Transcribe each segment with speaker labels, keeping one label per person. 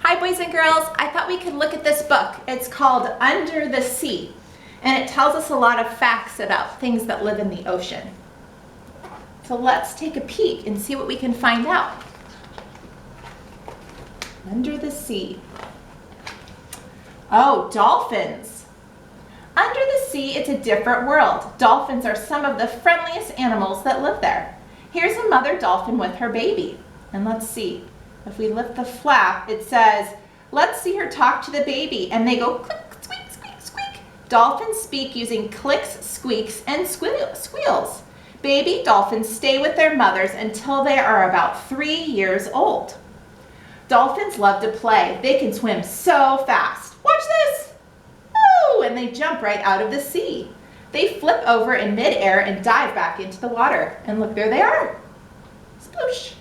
Speaker 1: Hi boys and girls, I thought we could look at this book. It's called Under the Sea, and it tells us a lot of facts about things that live in the ocean. So let's take a peek and see what we can find out. Under the sea. Oh, dolphins. Under the sea, it's a different world. Dolphins are some of the friendliest animals that live there. Here's a mother dolphin with her baby. And let's see. If we lift the flap, it says, let's see her talk to the baby. And they go click, squeak, squeak, squeak. Dolphins speak using clicks, squeaks, and squeals. Baby dolphins stay with their mothers until they are about 3 years old. Dolphins love to play. They can swim so fast. Watch this. Woo! And they jump right out of the sea. They flip over in midair and dive back into the water. And look, there they are. Sploosh.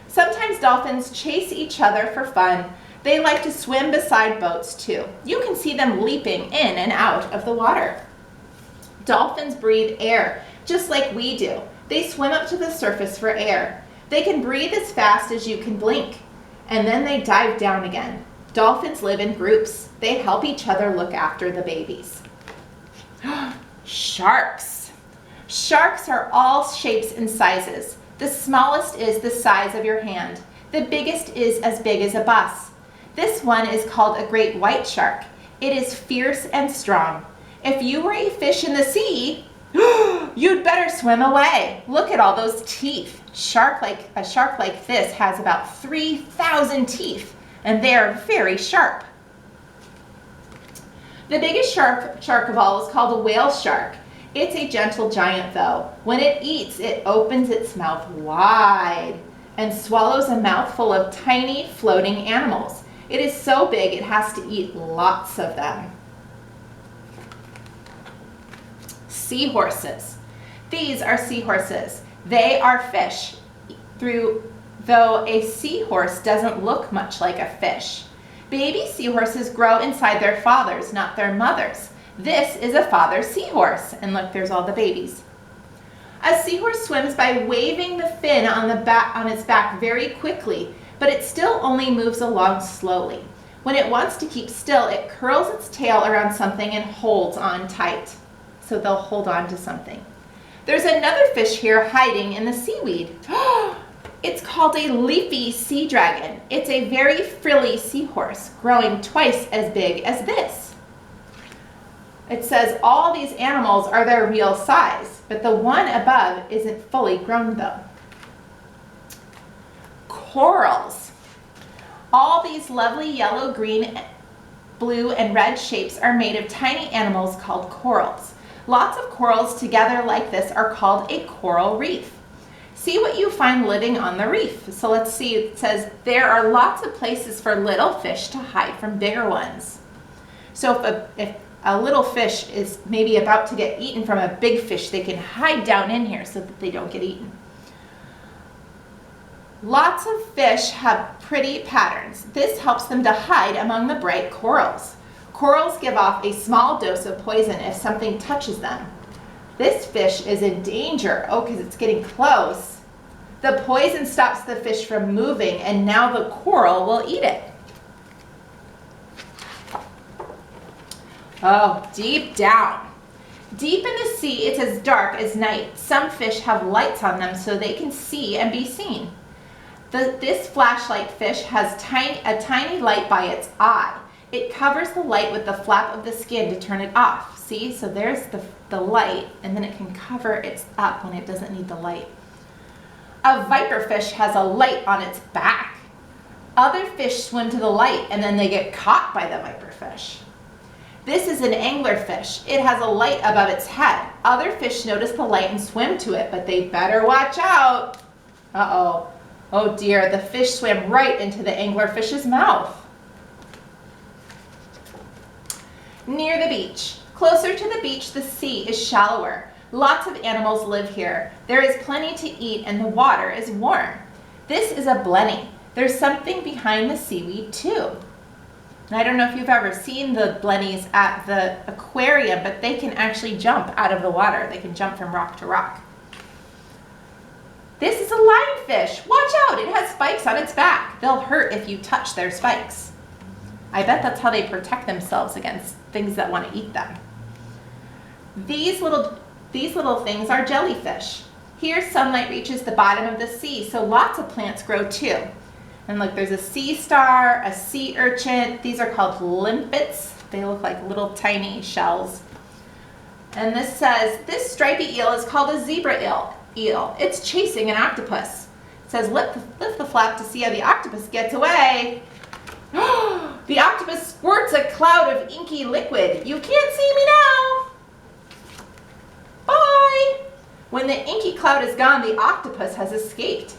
Speaker 1: Sometimes dolphins chase each other for fun. They like to swim beside boats too. You can see them leaping in and out of the water. Dolphins breathe air, just like we do. They swim up to the surface for air. They can breathe as fast as you can blink, and then they dive down again. Dolphins live in groups. They help each other look after the babies. Sharks. Sharks are all shapes and sizes. The smallest is the size of your hand. The biggest is as big as a bus. This one is called a great white shark. It is fierce and strong. If you were a fish in the sea, you'd better swim away. Look at all those teeth. A shark like this has about 3,000 teeth, and they are very sharp. The biggest shark of all is called a whale shark. It's a gentle giant though. When it eats, it opens its mouth wide and swallows a mouthful of tiny floating animals. It is so big it has to eat lots of them. Seahorses. These are seahorses. They are fish, though a seahorse doesn't look much like a fish. Baby seahorses grow inside their fathers, not their mothers. This is a father seahorse, and look, there's all the babies. A seahorse swims by waving the fin on its back very quickly, but it still only moves along slowly. When it wants to keep still, it curls its tail around something and holds on tight. So they'll hold on to something. There's another fish here hiding in the seaweed. It's called a leafy sea dragon. It's a very frilly seahorse, growing twice as big as this. It says all these animals are their real size, but the one above isn't fully grown though. Corals. All these lovely yellow, green, blue, and red shapes are made of tiny animals called corals. Lots of corals together like this are called a coral reef. See what you find living on the reef. So let's see, it says there are lots of places for little fish to hide from bigger ones. So if a little fish is maybe about to get eaten from a big fish, they can hide down in here so that they don't get eaten. Lots of fish have pretty patterns. This helps them to hide among the bright corals. Corals give off a small dose of poison if something touches them. This fish is in danger. Oh, because it's getting close. The poison stops the fish from moving, and now the coral will eat it. Oh, deep down. Deep in the sea, it's as dark as night. Some fish have lights on them so they can see and be seen. This flashlight fish has a tiny light by its eye. It covers the light with the flap of the skin to turn it off. See, so there's the light, and then it can cover it up when it doesn't need the light. A viperfish has a light on its back. Other fish swim to the light, and then they get caught by the viperfish. This is an anglerfish. It has a light above its head. Other fish notice the light and swim to it, but they better watch out. Uh-oh. Oh dear, the fish swam right into the anglerfish's mouth. Near the beach. Closer to the beach, the sea is shallower. Lots of animals live here. There is plenty to eat and the water is warm. This is a blenny. There's something behind the seaweed too. And I don't know if you've ever seen the blennies at the aquarium, but they can actually jump out of the water. They can jump from rock to rock. This is a lionfish. Watch out, it has spikes on its back. They'll hurt if you touch their spikes. I bet that's how they protect themselves against things that want to eat them. These little things are jellyfish. Here, sunlight reaches the bottom of the sea, so lots of plants grow too. And look, there's a sea star, a sea urchin. These are called limpets. They look like little tiny shells. And this says, this stripy eel is called a zebra eel. It's chasing an octopus. It says, lift the flap to see how the octopus gets away. The octopus squirts a cloud of inky liquid. You can't see me now. Bye. When the inky cloud is gone, the octopus has escaped.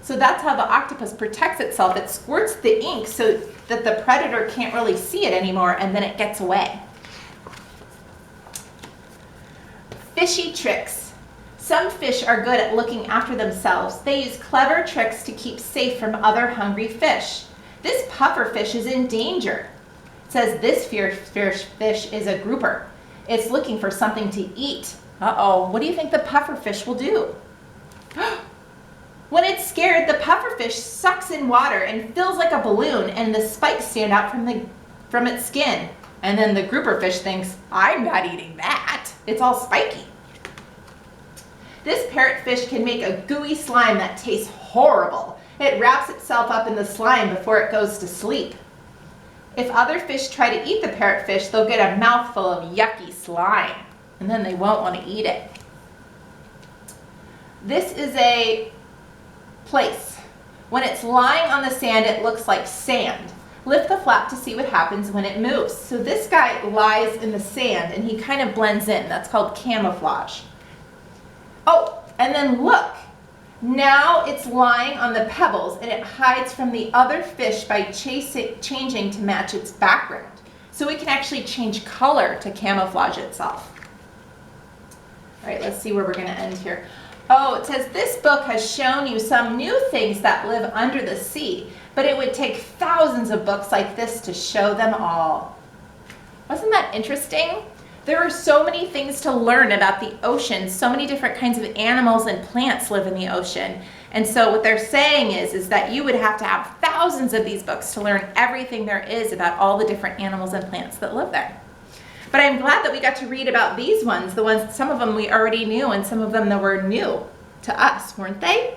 Speaker 1: So that's how the octopus protects itself. It squirts the ink so that the predator can't really see it anymore, and then it gets away. Fishy tricks. Some fish are good at looking after themselves. They use clever tricks to keep safe from other hungry fish. This pufferfish is in danger. It says this fierce fish is a grouper. It's looking for something to eat. Uh-oh, what do you think the pufferfish will do? When it's scared, the pufferfish sucks in water and fills like a balloon, and the spikes stand out from its skin. And then the grouper fish thinks, I'm not eating that. It's all spiky. This parrotfish can make a gooey slime that tastes horrible. It wraps itself up in the slime before it goes to sleep. If other fish try to eat the parrotfish, they'll get a mouthful of yucky slime, and then they won't want to eat it. This is a place. When it's lying on the sand, it looks like sand. Lift the flap to see what happens when it moves. So this guy lies in the sand and he kind of blends in. That's called camouflage. Oh, and then look. Now it's lying on the pebbles and it hides from the other fish by changing to match its background. So it can actually change color to camouflage itself. All right, let's see where we're going to end here. Oh, it says this book has shown you some new things that live under the sea, but it would take thousands of books like this to show them all. Wasn't that interesting? There are so many things to learn about the ocean. So many different kinds of animals and plants live in the ocean. And so what they're saying is that you would have to have thousands of these books to learn everything there is about all the different animals and plants that live there. But I'm glad that we got to read about these ones, some of them we already knew and some of them that were new to us, weren't they?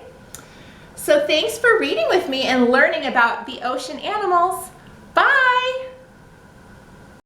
Speaker 1: So thanks for reading with me and learning about the ocean animals. Bye!